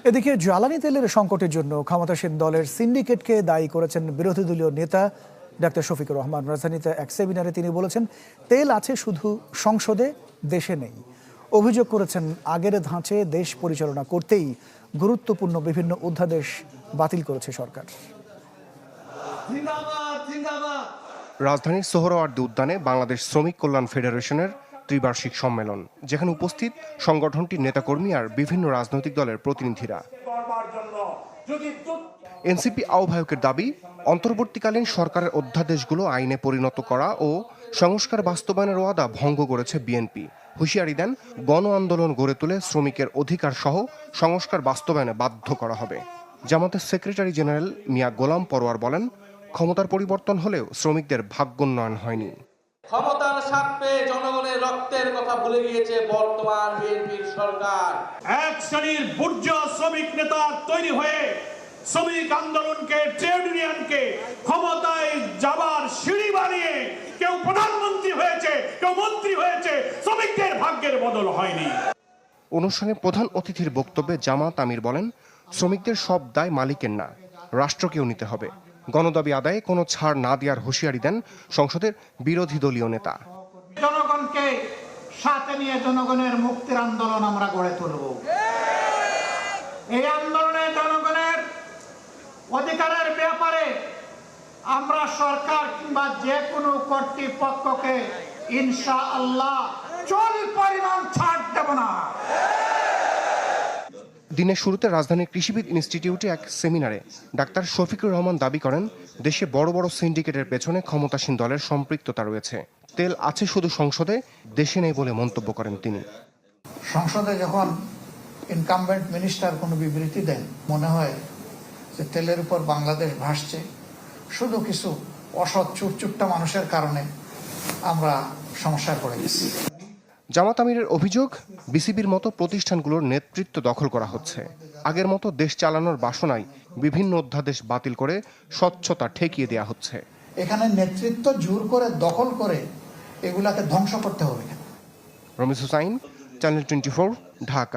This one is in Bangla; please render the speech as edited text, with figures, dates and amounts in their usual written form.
এদিকে জ্বালানি তেলের সংকটের জন্য ক্ষমতাসীন দলের সিন্ডিকেটকে দায়ী করেছেন বিরোধী দলীয় নেতা ডাক্তার শফিকুর রহমান। রাজধানীতে এক সেমিনারে তিনি বলেছেন, তেল আছে শুধু সংসদে, দেশে নেই। অভিযোগ করেছেন, আগের ধাঁচে দেশ পরিচালনা করতেই গুরুত্বপূর্ণ বিভিন্ন অধ্যাদেশ বাতিল করেছে সরকার। রাজধানীর সোহরাওয়ার্দী উদ্যানে বাংলাদেশ শ্রমিক কল্যাণ ফেডারেশনের ত্রিবার্ষিক সম্মেলন, যেখানে উপস্থিত সংগঠনটির নেতাকর্মী আর বিভিন্ন রাজনৈতিক দলের প্রতিনিধিরা। এনসিপি আহ্বায়কের দাবি, অন্তর্বর্তীকালীন সরকারের অধ্যাদেশগুলো আইনে পরিণত করা ও সংস্কার বাস্তবায়নের ওয়াদা ভঙ্গ করেছে বিএনপি। হুঁশিয়ারি দেন, গণ আন্দোলন গড়ে তুলে শ্রমিকের অধিকার সহ সংস্কার বাস্তবায়নে বাধ্য করা হবে। জামাতের সেক্রেটারি জেনারেল মিয়া গোলাম পরোয়ার বলেন, ক্ষমতার পরিবর্তন হলেও শ্রমিকদের ভাগ্যোন্নয়ন হয়নি। ক্ষমতার স্বার্থে জনগণের রক্তের কথা ভুলে গিয়েছে বর্তমান বিএনপির সরকার। এক শ্রেণীর বুর্জোয়া শ্রমিক নেতা তৈরি হয়ে শ্রমিক আন্দোলনকে, ট্রেড ইউনিয়নকে ক্ষমতায় যাবার সিঁড়ি বানিয়ে কেউ প্রধানমন্ত্রী হয়েছে, কেউ মন্ত্রী হয়েছে, শ্রমিকদের ভাগ্যের বদল হয়নি। অনুষ্ঠানে প্রধান অতিথির বক্তব্যে জামাত আমির বলেন, শ্রমিকদের সব দায় মালিকের না, রাষ্ট্রকেও নিতে হবে। গণদাবি আদায়ে কোনো ছাড় না দেওয়ার হুঁশিয়ারি দেন সংসদের বিরোধী দলীয় নেতা। জনগণকে সাথে নিয়ে জনগণের মুক্তির আন্দোলন আমরা গড়ে তুলব। এই আন্দোলনে জনগণের অধিকারের ব্যাপারে আমরা সরকার কিংবা যে কোনো কর্তৃপক্ষকে ইনশাআল্লাহ চল পরিমাণ ছাড় দেব না। দিনের শুরুতে রাজধানীর কৃষিবিদ ইনস্টিটিউটে এক সেমিনারে ডাক্তার শফিকুর রহমান দাবি করেন, দেশে বড় বড় সিন্ডিকেটের পেছনে ক্ষমতাসীন দলের সম্পৃক্ততা রয়েছে। তেল আছে শুধু সংসদে, দেশে নেই বলে মন্তব্য করেন তিনি। সংসদে যখন ইনকামবেন্ট মিনিস্টার কোনো বিবৃতি দেন, মনে হয় যে তেলের উপর বাংলাদেশ ভাসছে। শুধু কিছু অসৎ চুপচুপটা মানুষের কারণে আমরা সমস্যায় পড়ে গেছি। জামাত আমিরের অভিযোগ, বিসিবির মতো প্রতিষ্ঠানগুলোর নেতৃত্ব দখল করা হচ্ছে। আগের মতো দেশ চালানোর বাসনায় বিভিন্ন অধ্যাদেশ বাতিল করে স্বচ্ছতা ঠেকিয়ে দেওয়া হচ্ছে। এখানে নেতৃত্ব জোর করে দখল করে এগুলাকে ধ্বংস করতে হবে। রমিজ হুসাইন, চ্যানেল 24, ঢাকা।